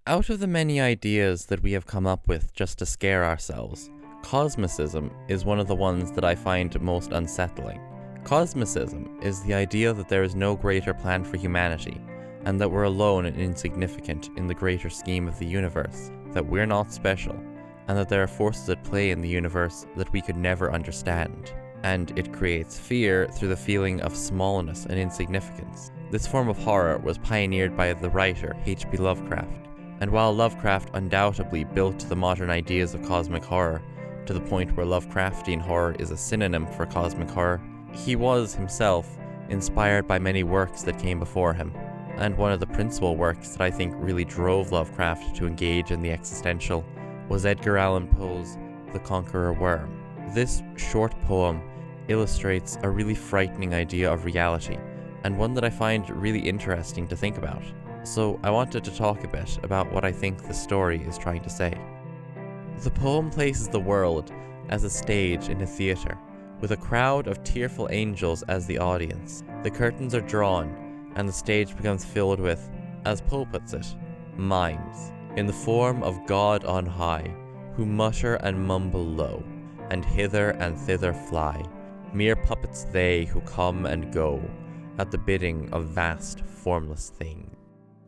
Out of the many ideas that we have come up with just to scare ourselves, Cosmicism is one of the ones that I find most unsettling. Cosmicism is the idea that there is no greater plan for humanity, and that we're alone and insignificant in the greater scheme of the universe, that we're not special, and that there are forces at play in the universe that we could never understand. And it creates fear through the feeling of smallness and insignificance. This form of horror was pioneered by the writer H.P. Lovecraft, and while Lovecraft undoubtedly built the modern ideas of cosmic horror to the point where Lovecraftian horror is a synonym for cosmic horror, he was himself inspired by many works that came before him, and one of the principal works that I think really drove Lovecraft to engage in the existential was Edgar Allan Poe's The Conqueror Worm. This short poem illustrates a really frightening idea of reality, and one that I find really interesting to think about. So I wanted to talk a bit about what I think the story is trying to say. The poem places the world as a stage in a theatre, with a crowd of tearful angels as the audience. The curtains are drawn, and the stage becomes filled with, as Poe puts it, mimes, in the form of God on high, who mutter and mumble low, and hither and thither fly, mere puppets they who come and go, at the bidding of vast, formless things.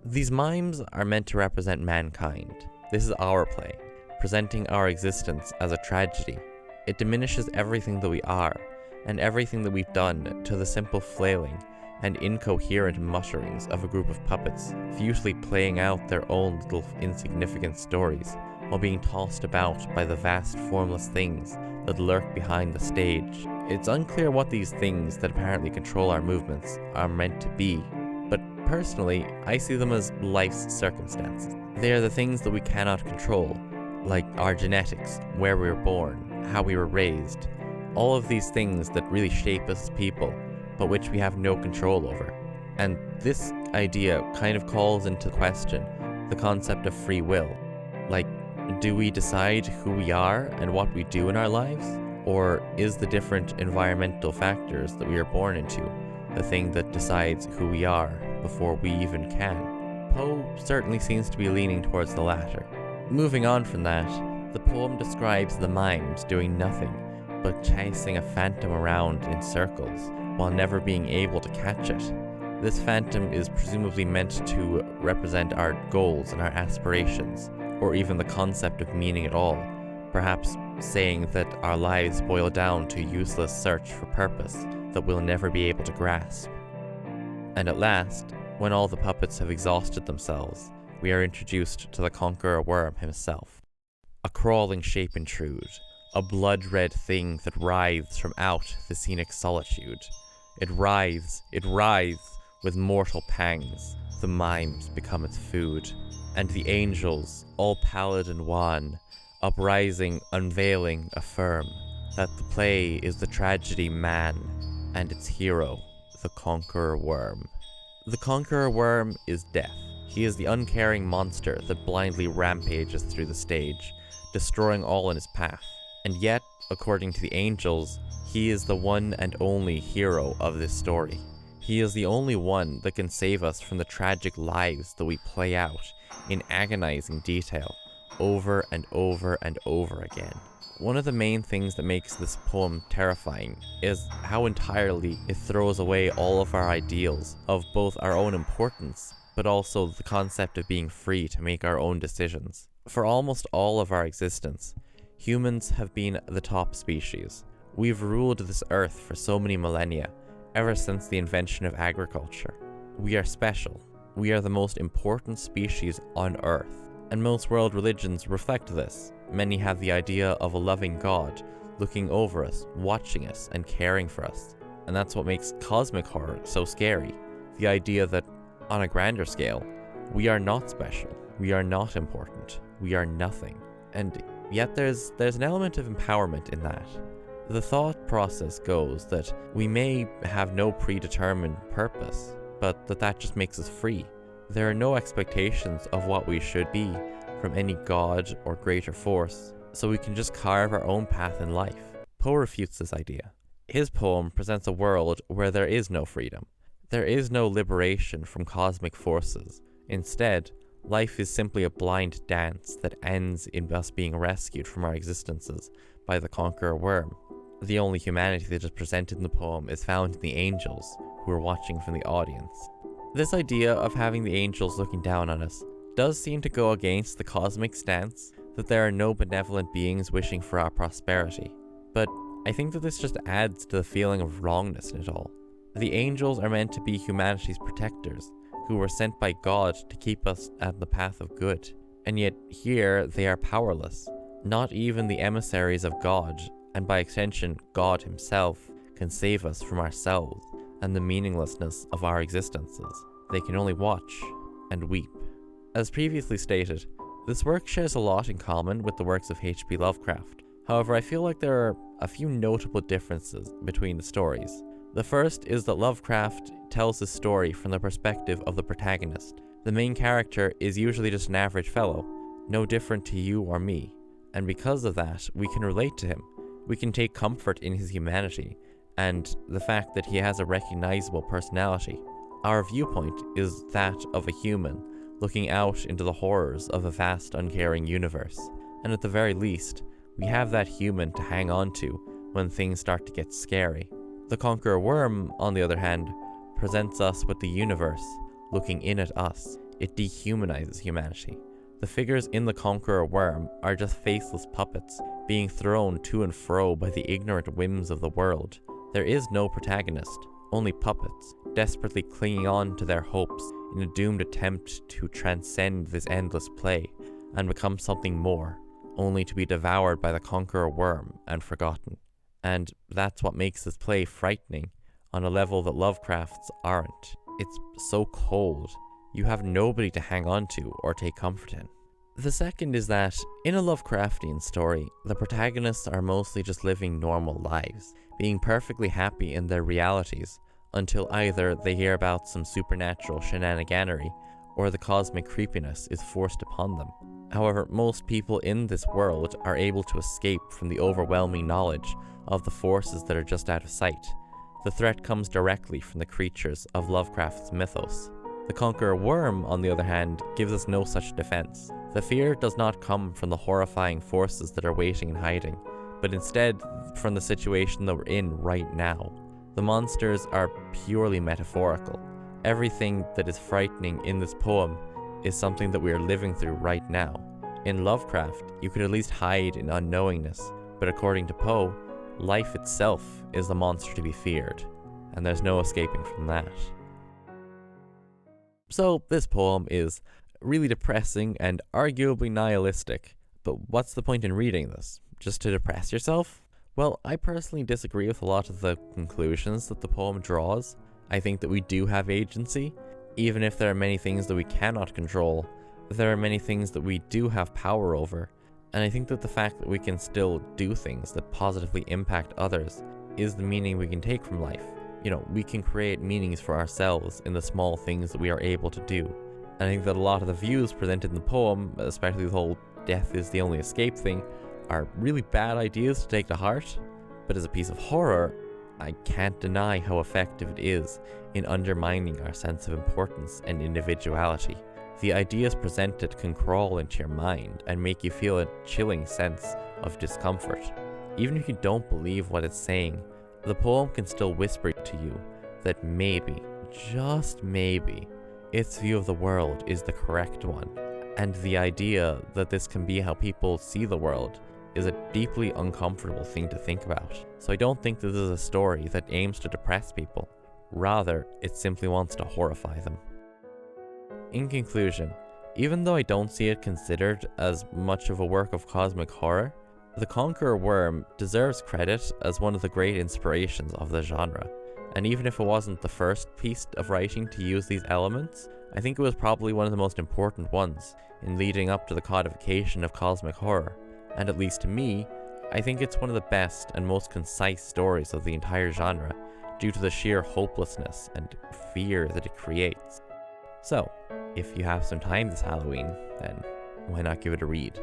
These mimes are meant to represent mankind. This is our play, presenting our existence as a tragedy. It diminishes everything that we are, and everything that we've done, to the simple flailing and incoherent mutterings of a group of puppets, futilely playing out their own little insignificant stories, while being tossed about by the vast formless things that lurk behind the stage. It's unclear what these things that apparently control our movements are meant to be, but personally, I see them as life's circumstances. They are the things that we cannot control, like our genetics, where we were born, how we were raised, all of these things that really shape us as people, but which we have no control over. And this idea kind of calls into question the concept of free will. Like, do we decide who we are and what we do in our lives? Or is the different environmental factors that we are born into the thing that decides who we are before we even can? Poe certainly seems to be leaning towards the latter. Moving on from that, the poem describes the mimes doing nothing but chasing a phantom around in circles while never being able to catch it. This phantom is presumably meant to represent our goals and our aspirations, or even the concept of meaning at all, perhaps saying that our lives boil down to useless search for purpose that we'll never be able to grasp. And at last, when all the puppets have exhausted themselves, we are introduced to the Conqueror Worm himself. A crawling shape intrudes, a blood-red thing that writhes from out the scenic solitude. It writhes, with mortal pangs. The mimes become its food, and the angels, all pallid and wan, uprising, unveiling, affirm that the play is the tragedy man, and its hero, the Conqueror Worm. The Conqueror Worm is death. He is the uncaring monster that blindly rampages through the stage, destroying all in his path. And yet, according to the angels, he is the one and only hero of this story. He is the only one that can save us from the tragic lives that we play out in agonizing detail, over and over and over again. One of the main things that makes this poem terrifying is how entirely it throws away all of our ideals of both our own importance, but also the concept of being free to make our own decisions. For almost all of our existence, humans have been the top species. We've ruled this earth for so many millennia, ever since the invention of agriculture. We are special. We are the most important species on Earth, and most world religions reflect this. Many have the idea of a loving God looking over us, watching us, and caring for us. And that's what makes cosmic horror so scary. The idea that, on a grander scale, we are not special, we are not important, we are nothing. And yet there's an element of empowerment in that. The thought process goes that we may have no predetermined purpose, but that just makes us free. There are no expectations of what we should be from any god or greater force, so we can just carve our own path in life. Poe refutes this idea. His poem presents a world where there is no freedom. There is no liberation from cosmic forces. Instead, Life is simply a blind dance that ends in us being rescued from our existences by the Conqueror Worm. The only humanity that is presented in the poem is found in the angels, who are watching from the audience. This idea of having the angels looking down on us does seem to go against the cosmic stance that there are no benevolent beings wishing for our prosperity, but I think that this just adds to the feeling of wrongness in it all. The angels are meant to be humanity's protectors, who were sent by God to keep us at the path of good, and yet here they are powerless. Not even the emissaries of God, and by extension God himself, can save us from ourselves and the meaninglessness of our existences. They can only watch and weep. As previously stated, this work shares a lot in common with the works of H.P. Lovecraft. However, I feel like there are a few notable differences between the stories. The first is that Lovecraft tells his story from the perspective of the protagonist. The main character is usually just an average fellow, no different to you or me, and because of that, we can relate to him. We can take comfort in his humanity, and the fact that he has a recognizable personality. Our viewpoint is that of a human, looking out into the horrors of a vast, uncaring universe, and at the very least, we have that human to hang on to when things start to get scary. The Conqueror Worm, on the other hand, presents us with the universe looking in at us. It dehumanizes humanity. The figures in the Conqueror Worm are just faceless puppets, being thrown to and fro by the ignorant whims of the world. There is no protagonist, only puppets, desperately clinging on to their hopes in a doomed attempt to transcend this endless play and become something more, only to be devoured by the Conqueror Worm and forgotten. And that's what makes this play frightening on a level that Lovecraft's aren't. It's so cold. You have nobody to hang on to or take comfort in. The second is that, in a Lovecraftian story, the protagonists are mostly just living normal lives, being perfectly happy in their realities, until either they hear about some supernatural shenaniganery, or the cosmic creepiness is forced upon them. However, most people in this world are able to escape from the overwhelming knowledge of the forces that are just out of sight. The threat comes directly from the creatures of Lovecraft's mythos. The Conqueror Worm, on the other hand, gives us no such defense. The fear does not come from the horrifying forces that are waiting and hiding, but instead from the situation that we're in right now. The monsters are purely metaphorical. Everything that is frightening in this poem is something that we are living through right now. In Lovecraft, you could at least hide in unknowingness, but according to Poe, life itself is the monster to be feared, and there's no escaping from that. So this poem is really depressing and arguably nihilistic, but what's the point in reading this? Just to depress yourself? Well, I personally disagree with a lot of the conclusions that the poem draws. I think that we do have agency. Even if there are many things that we cannot control, there are many things that we do have power over. And I think that the fact that we can still do things that positively impact others is the meaning we can take from life. You know, we can create meanings for ourselves in the small things that we are able to do. And I think that a lot of the views presented in the poem, especially the whole death is the only escape thing, are really bad ideas to take to heart. But as a piece of horror, I can't deny how effective it is in undermining our sense of importance and individuality. The ideas presented can crawl into your mind and make you feel a chilling sense of discomfort. Even if you don't believe what it's saying, the poem can still whisper to you that maybe, just maybe, its view of the world is the correct one. And the idea that this can be how people see the world is a deeply uncomfortable thing to think about. So I don't think this is a story that aims to depress people. Rather, it simply wants to horrify them. In conclusion, even though I don't see it considered as much of a work of cosmic horror, The Conqueror Worm deserves credit as one of the great inspirations of the genre. And even if it wasn't the first piece of writing to use these elements, I think it was probably one of the most important ones in leading up to the codification of cosmic horror. And at least to me, I think it's one of the best and most concise stories of the entire genre, due to the sheer hopelessness and fear that it creates. So, if you have some time this Halloween, then why not give it a read?